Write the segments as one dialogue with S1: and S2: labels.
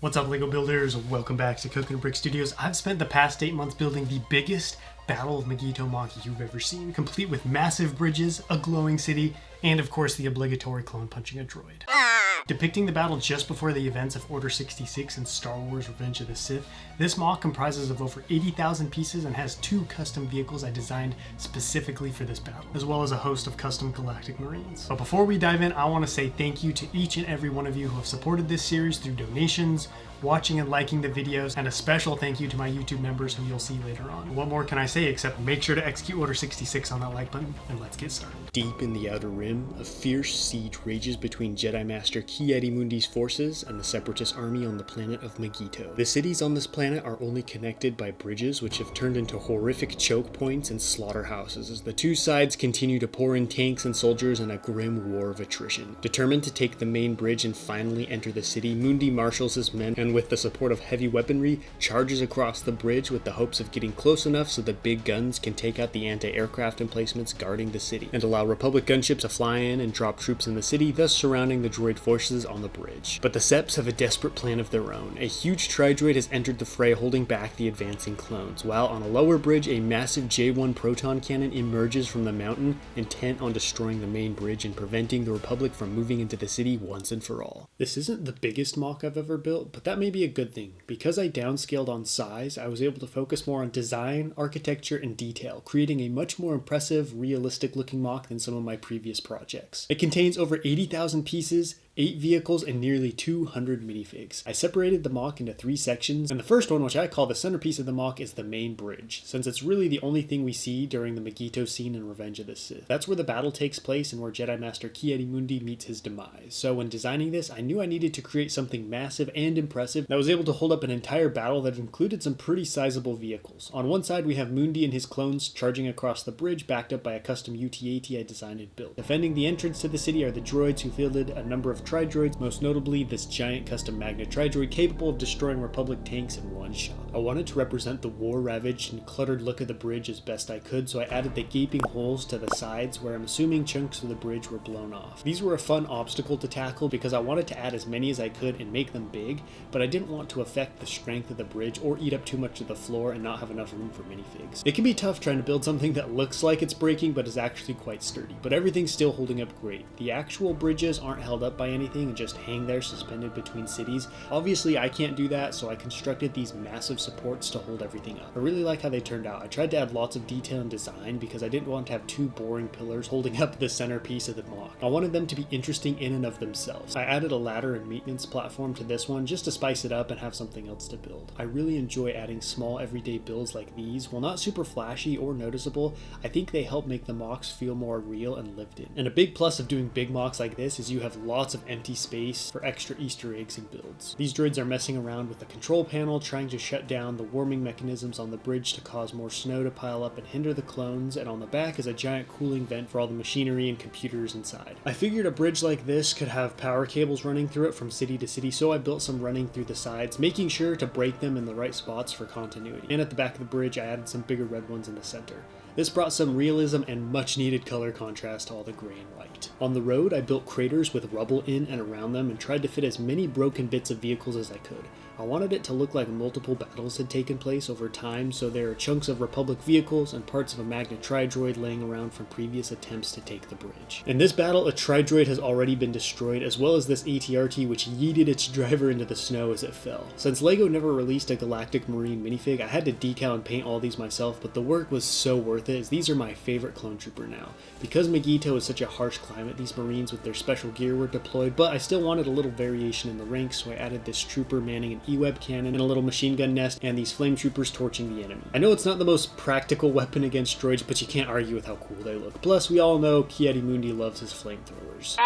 S1: What's up, LEGO builders? Welcome back to Coconut Brick Studios. I've spent the past 8 months building the biggest Battle of Mygeeto mock you've ever seen, complete with massive bridges, a glowing city, and of course the obligatory clone punching a droid. Depicting the battle just before the events of Order 66 and Star Wars Revenge of the Sith, this mock comprises of over 80,000 pieces and has 2 custom vehicles I designed specifically for this battle, as well as a host of custom Galactic Marines. But before we dive in, I want to say thank you to each and every one of you who have supported this series through donations, watching and liking the videos, and a special thank you to my YouTube members who you'll see later on. What more can I say except make sure to execute Order 66 on that like button, and let's get started. Deep in the Outer Rim, a fierce siege rages between Jedi Master Ki-Adi-Mundi's forces and the Separatist army on the planet of Mygeeto. The cities on this planet are only connected by bridges, which have turned into horrific choke points and slaughterhouses as the two sides continue to pour in tanks and soldiers in a grim war of attrition. Determined to take the main bridge and finally enter the city, Mundi marshals his men and with the support of heavy weaponry, charges across the bridge with the hopes of getting close enough so the big guns can take out the anti-aircraft emplacements guarding the city, and allow Republic gunships to fly in and drop troops in the city, thus surrounding the droid forces on the bridge. But the Seps have a desperate plan of their own. A huge tri-droid has entered the fray, holding back the advancing clones, while on a lower bridge, a massive J1 proton cannon emerges from the mountain, intent on destroying the main bridge and preventing the Republic from moving into the city once and for all. This isn't the biggest mock I've ever built, but that may be a good thing. Because I downscaled on size, I was able to focus more on design, architecture, and detail, creating a much more impressive, realistic looking mock than some of my previous projects. It contains over 80,000 pieces, 8 vehicles, and nearly 200 minifigs. I separated the mock into 3 sections, and the first one, which I call the centerpiece of the mock, is the main bridge, since it's really the only thing we see during the Mygeeto scene in Revenge of the Sith. That's where the battle takes place and where Jedi Master Ki-Adi-Mundi meets his demise. So when designing this, I knew I needed to create something massive and impressive that was able to hold up an entire battle that included some pretty sizable vehicles. On one side, we have Mundi and his clones charging across the bridge, backed up by a custom UT-AT I designed and built. Defending the entrance to the city are the droids who fielded a number of tri-droids, most notably this giant custom Magna tri-droid capable of destroying Republic tanks in one shot. I wanted to represent the war-ravaged and cluttered look of the bridge as best I could, so I added the gaping holes to the sides where I'm assuming chunks of the bridge were blown off. These were a fun obstacle to tackle because I wanted to add as many as I could and make them big, but I didn't want to affect the strength of the bridge or eat up too much of the floor and not have enough room for minifigs. It can be tough trying to build something that looks like it's breaking but is actually quite sturdy, but everything's still holding up great. The actual bridges aren't held up by anything and just hang there suspended between cities. Obviously I can't do that, so I constructed these massive supports to hold everything up. I really like how they turned out. I tried to add lots of detail and design because I didn't want to have 2 boring pillars holding up the centerpiece of the mock. I wanted them to be interesting in and of themselves. I added a ladder and maintenance platform to this one just to spice it up and have something else to build. I really enjoy adding small everyday builds like these. While not super flashy or noticeable, I think they help make the mocks feel more real and lived in. And a big plus of doing big mocks like this is you have lots of empty space for extra Easter eggs and builds. These droids are messing around with the control panel, trying to shut down the warming mechanisms on the bridge to cause more snow to pile up and hinder the clones, and on the back is a giant cooling vent for all the machinery and computers inside. I figured a bridge like this could have power cables running through it from city to city, so I built some running through the sides, making sure to break them in the right spots for continuity. And at the back of the bridge, I added some bigger red ones in the center. This brought some realism and much needed color contrast to all the gray and white. On the road, I built craters with rubble in and around them and tried to fit as many broken bits of vehicles as I could. I wanted it to look like multiple battles had taken place over time, so there are chunks of Republic vehicles and parts of a Magna tri-droid laying around from previous attempts to take the bridge. In this battle, a tri-droid has already been destroyed, as well as this AT-RT which yeeted its driver into the snow as it fell. Since LEGO never released a Galactic Marine minifig, I had to decal and paint all these myself, but the work was so worth it, as these are my favorite clone trooper now. Because Mygeeto is such a harsh climate, these Marines with their special gear were deployed, but I still wanted a little variation in the ranks, so I added this trooper manning an E-web cannon and a little machine gun nest, and these flame troopers torching the enemy. I know it's not the most practical weapon against droids, but you can't argue with how cool they look. Plus, we all know Ki-Adi-Mundi loves his flamethrowers.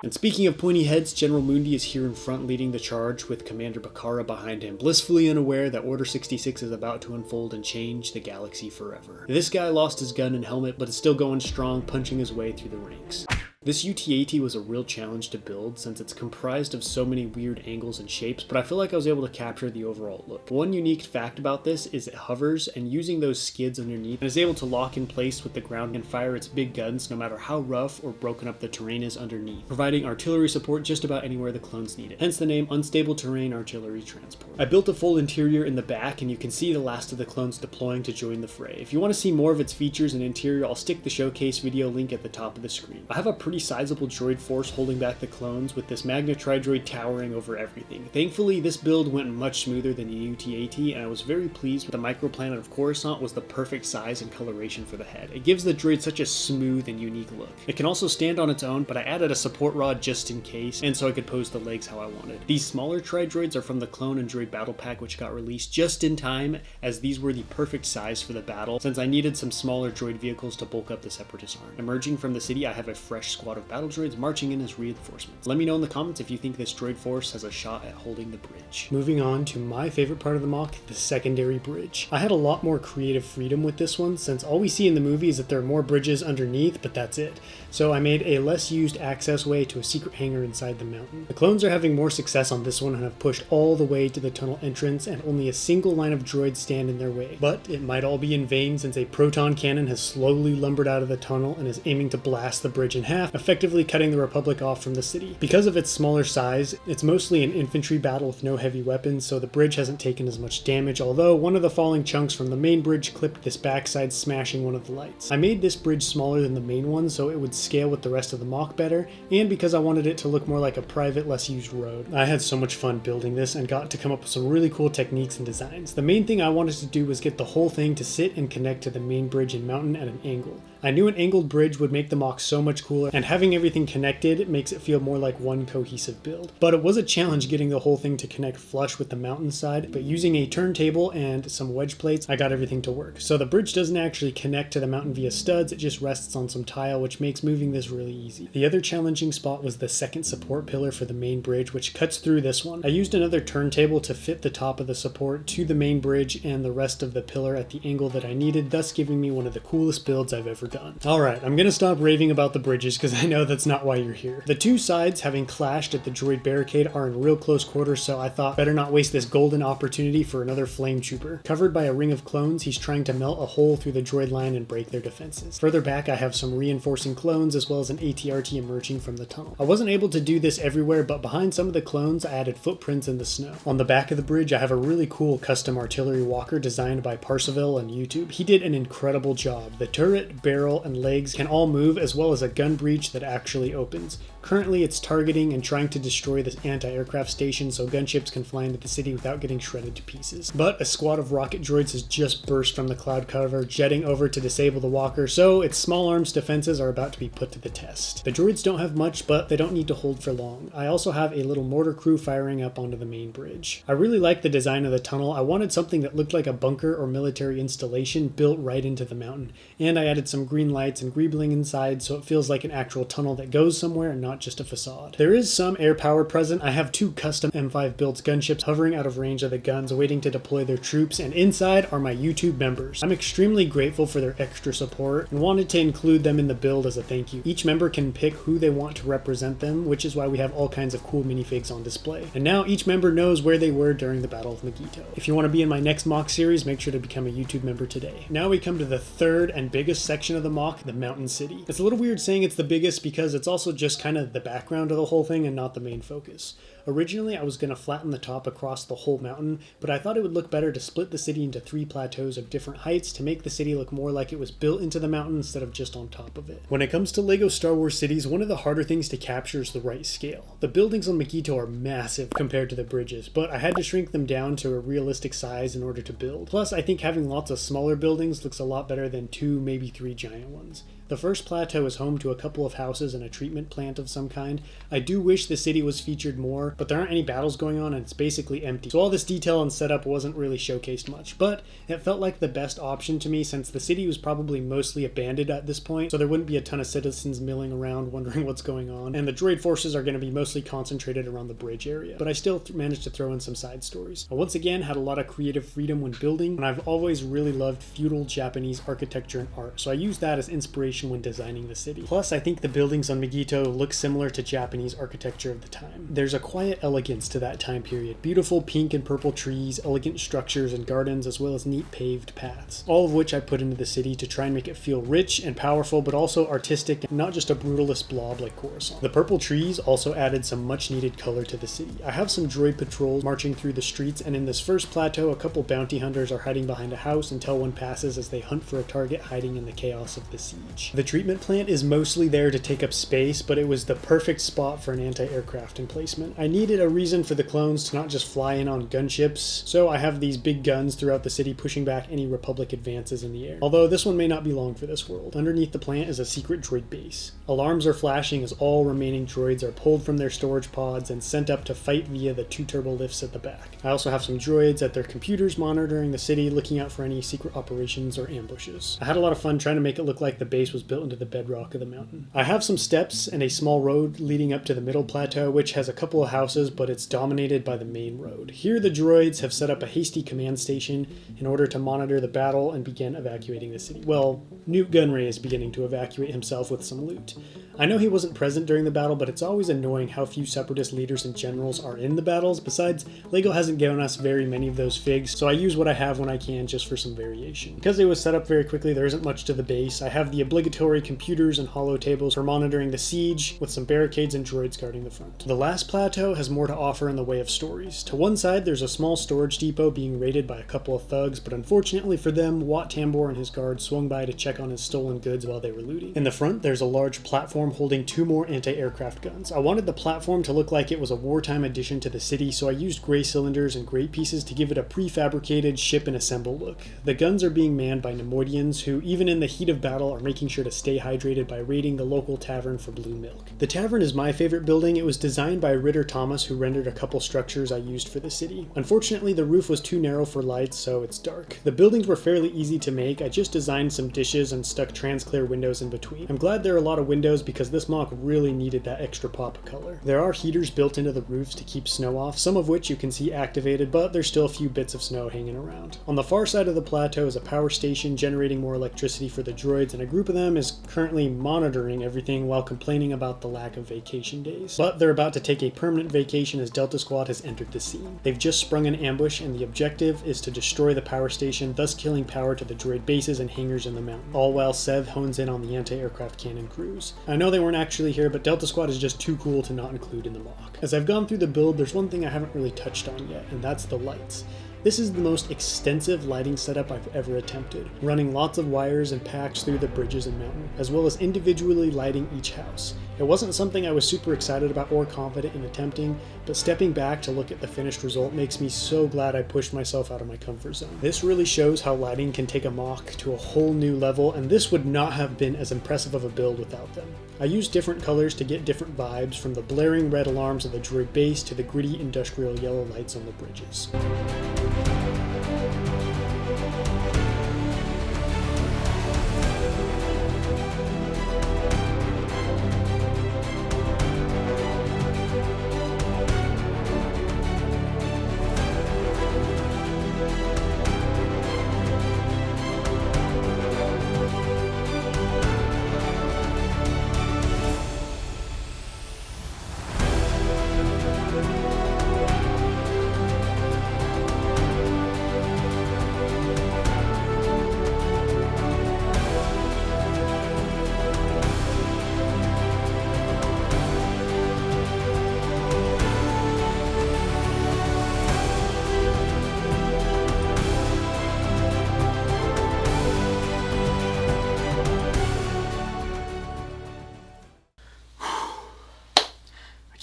S1: And speaking of pointy heads, General Mundi is here in front leading the charge with Commander Bakara behind him, blissfully unaware that Order 66 is about to unfold and change the galaxy forever. This guy lost his gun and helmet, but is still going strong, punching his way through the ranks. This UTAT was a real challenge to build since it's comprised of so many weird angles and shapes, but I feel like I was able to capture the overall look. One unique fact about this is it hovers, and using those skids underneath, it is able to lock in place with the ground and fire its big guns no matter how rough or broken up the terrain is underneath, providing artillery support just about anywhere the clones need it. Hence the name Unstable Terrain Artillery Transport. I built a full interior in the back, and you can see the last of the clones deploying to join the fray. If you want to see more of its features and interior, I'll stick the showcase video link at the top of the screen. I have a pretty sizable droid force holding back the clones, with this Magna Tri-Droid towering over everything. Thankfully, this build went much smoother than the UTAT, and I was very pleased with the microplanet of Coruscant was the perfect size and coloration for the head. It gives the droid such a smooth and unique look. It can also stand on its own, but I added a support rod just in case, and so I could pose the legs how I wanted. These smaller Tri-Droids are from the Clone and Droid Battle Pack, which got released just in time, as these were the perfect size for the battle, since I needed some smaller droid vehicles to bulk up the Separatist army. Emerging from the city, I have a fresh squad of battle droids marching in as reinforcements. Let me know in the comments if you think this droid force has a shot at holding the bridge. Moving on to my favorite part of the MOC, the secondary bridge. I had a lot more creative freedom with this one, since all we see in the movie is that there are more bridges underneath, but that's it. So I made a less used access way to a secret hangar inside the mountain. The clones are having more success on this one and have pushed all the way to the tunnel entrance, and only a single line of droids stand in their way. But it might all be in vain, since a proton cannon has slowly lumbered out of the tunnel and is aiming to blast the bridge in half, effectively cutting the Republic off from the city. Because of its smaller size, it's mostly an infantry battle with no heavy weapons, so the bridge hasn't taken as much damage, although one of the falling chunks from the main bridge clipped this backside, smashing one of the lights. I made this bridge smaller than the main one so it would scale with the rest of the MOC better, and because I wanted it to look more like a private, less used road. I had so much fun building this and got to come up with some really cool techniques and designs. The main thing I wanted to do was get the whole thing to sit and connect to the main bridge and mountain at an angle. I knew an angled bridge would make the MOC so much cooler, and having everything connected makes it feel more like one cohesive build. But it was a challenge getting the whole thing to connect flush with the mountainside, but using a turntable and some wedge plates, I got everything to work. So the bridge doesn't actually connect to the mountain via studs, it just rests on some tile, which makes moving this really easy. The other challenging spot was the second support pillar for the main bridge, which cuts through this one. I used another turntable to fit the top of the support to the main bridge and the rest of the pillar at the angle that I needed, thus giving me one of the coolest builds I've ever done. Alright, I'm gonna stop raving about the bridges because I know that's not why you're here. The two sides, having clashed at the droid barricade, are in real close quarters, so I thought better not waste this golden opportunity for another flame trooper. Covered by a ring of clones, he's trying to melt a hole through the droid line and break their defenses. Further back, I have some reinforcing clones as well as an ATRT emerging from the tunnel. I wasn't able to do this everywhere, but behind some of the clones, I added footprints in the snow. On the back of the bridge, I have a really cool custom artillery walker designed by Parsiville on YouTube. He did an incredible job. The turret, barrel, and legs can all move, as well as a gun breech that actually opens. Currently, it's targeting and trying to destroy this anti-aircraft station so gunships can fly into the city without getting shredded to pieces. But a squad of rocket droids has just burst from the cloud cover, jetting over to disable the walker, so its small arms defenses are about to be put to the test. The droids don't have much, but they don't need to hold for long. I also have a little mortar crew firing up onto the main bridge. I really like the design of the tunnel. I wanted something that looked like a bunker or military installation built right into the mountain, and I added some green lights and greebling inside so it feels like an actual tunnel that goes somewhere and not just a facade. There is some air power present. I have two custom M5 built gunships hovering out of range of the guns waiting to deploy their troops, and inside are my YouTube members. I'm extremely grateful for their extra support and wanted to include them in the build as a thank you. Each member can pick who they want to represent them, which is why we have all kinds of cool minifigs on display. And now each member knows where they were during the Battle of Mygeeto. If you want to be in my next MOC series, make sure to become a YouTube member today. Now we come to the third and biggest section of the MOC, the Mountain City. It's a little weird saying it's the biggest because it's also just kind of the background of the whole thing and not the main focus. Originally, I was going to flatten the top across the whole mountain, but I thought it would look better to split the city into 3 plateaus of different heights to make the city look more like it was built into the mountain instead of just on top of it. When it comes to LEGO Star Wars cities, one of the harder things to capture is the right scale. The buildings on Mygeeto are massive compared to the bridges, but I had to shrink them down to a realistic size in order to build. Plus, I think having lots of smaller buildings looks a lot better than 2, maybe 3 giant ones. The first plateau is home to a couple of houses and a treatment plant of some kind. I do wish the city was featured more, war, but there aren't any battles going on and it's basically empty. So all this detail and setup wasn't really showcased much, but it felt like the best option to me since the city was probably mostly abandoned at this point, so there wouldn't be a ton of citizens milling around wondering what's going on, and the droid forces are going to be mostly concentrated around the bridge area. But I still managed to throw in some side stories. I once again had a lot of creative freedom when building, and I've always really loved feudal Japanese architecture and art, so I used that as inspiration when designing the city. Plus, I think the buildings on Mygeeto look similar to Japanese architecture of the time. There's a quiet elegance to that time period. Beautiful pink and purple trees, elegant structures and gardens, as well as neat paved paths. All of which I put into the city to try and make it feel rich and powerful, but also artistic and not just a brutalist blob like Coruscant. The purple trees also added some much needed color to the city. I have some droid patrols marching through the streets, and in this first plateau, a couple bounty hunters are hiding behind a house until one passes as they hunt for a target hiding in the chaos of the siege. The treatment plant is mostly there to take up space, but it was the perfect spot for an anti-aircraft emplacement. I needed a reason for the clones to not just fly in on gunships, so I have these big guns throughout the city pushing back any Republic advances in the air. Although this one may not be long for this world. Underneath the plant is a secret droid base. Alarms are flashing as all remaining droids are pulled from their storage pods and sent up to fight via the 2 turbo lifts at the back. I also have some droids at their computers monitoring the city, looking out for any secret operations or ambushes. I had a lot of fun trying to make it look like the base was built into the bedrock of the mountain. I have some steps and a small road leading up to the middle plateau, which has a couple of houses, but it's dominated by the main road. Here the droids have set up a hasty command station in order to monitor the battle and begin evacuating the city. Well, Newt Gunray is beginning to evacuate himself with some loot. I know he wasn't present during the battle, but it's always annoying how few Separatist leaders and generals are in the battles. Besides, LEGO hasn't given us very many of those figs, so I use what I have when I can just for some variation. Because it was set up very quickly, there isn't much to the base. I have the obligatory computers and holo tables for monitoring the siege, with some barricades and droids guarding the front. The last plateau has more to offer in the way of stories. To one side, there's a small storage depot being raided by a couple of thugs, but unfortunately for them, Wat Tambor and his guards swung by to check on his stolen goods while they were looting. In the front, there's a large platform holding 2 more anti-aircraft guns. I wanted the platform to look like it was a wartime addition to the city, so I used gray cylinders and gray pieces to give it a prefabricated ship and assemble look. The guns are being manned by Nemoidians, who even in the heat of battle are making sure to stay hydrated by raiding the local tavern for blue milk. The tavern is my favorite building. It was designed by Ritter Thomas, who rendered a couple structures I used for the city. Unfortunately, the roof was too narrow for lights, so it's dark. The buildings were fairly easy to make. I just designed some dishes and stuck trans-clear windows in between. I'm glad there are a lot of windows because this mock really needed that extra pop of color. There are heaters built into the roofs to keep snow off, some of which you can see activated, but there's still a few bits of snow hanging around. On the far side of the plateau is a power station generating more electricity for the droids, and a group of them is currently monitoring everything while complaining about the lack of vacation days. But they're about to take a permanent vacation as Delta Squad has entered the scene. They've just sprung an ambush, and the objective is to destroy the power station, thus killing power to the droid bases and hangars in the mountain, all while Sev hones in on the anti-aircraft cannon crews. I know they weren't actually here, but Delta Squad is just too cool to not include in the mock. As I've gone through the build, there's one thing I haven't really touched on yet, and that's the lights. This is the most extensive lighting setup I've ever attempted, running lots of wires and packs through the bridges and mountain, as well as individually lighting each house. It wasn't something I was super excited about or confident in attempting, but stepping back to look at the finished result makes me so glad I pushed myself out of my comfort zone. This really shows how lighting can take a mock to a whole new level, and this would not have been as impressive of a build without them. I used different colors to get different vibes, from the blaring red alarms of the droid base to the gritty industrial yellow lights on the bridges.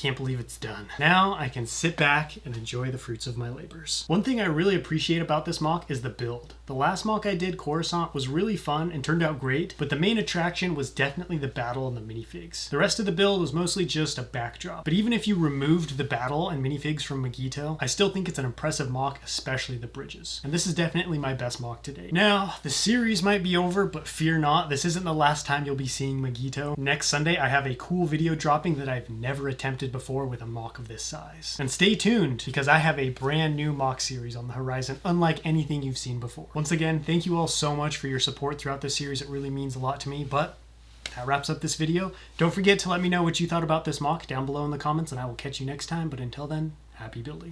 S1: Can't believe it's done. Now I can sit back and enjoy the fruits of my labors. One thing I really appreciate about this MOC is the build. The last MOC I did, Coruscant, was really fun and turned out great, but the main attraction was definitely the battle and the minifigs. The rest of the build was mostly just a backdrop. But even if you removed the battle and minifigs from Mygeeto, I still think it's an impressive MOC, especially the bridges. And this is definitely my best MOC to date. Now, the series might be over, but fear not, this isn't the last time you'll be seeing Mygeeto. Next Sunday, I have a cool video dropping that I've never attempted before with a MOC of this size. And stay tuned, because I have a brand new MOC series on the horizon, unlike anything you've seen before. Once again, thank you all so much for your support throughout this series. It really means a lot to me, but that wraps up this video. Don't forget to let me know what you thought about this MOC down below in the comments, and I will catch you next time. But until then, happy building.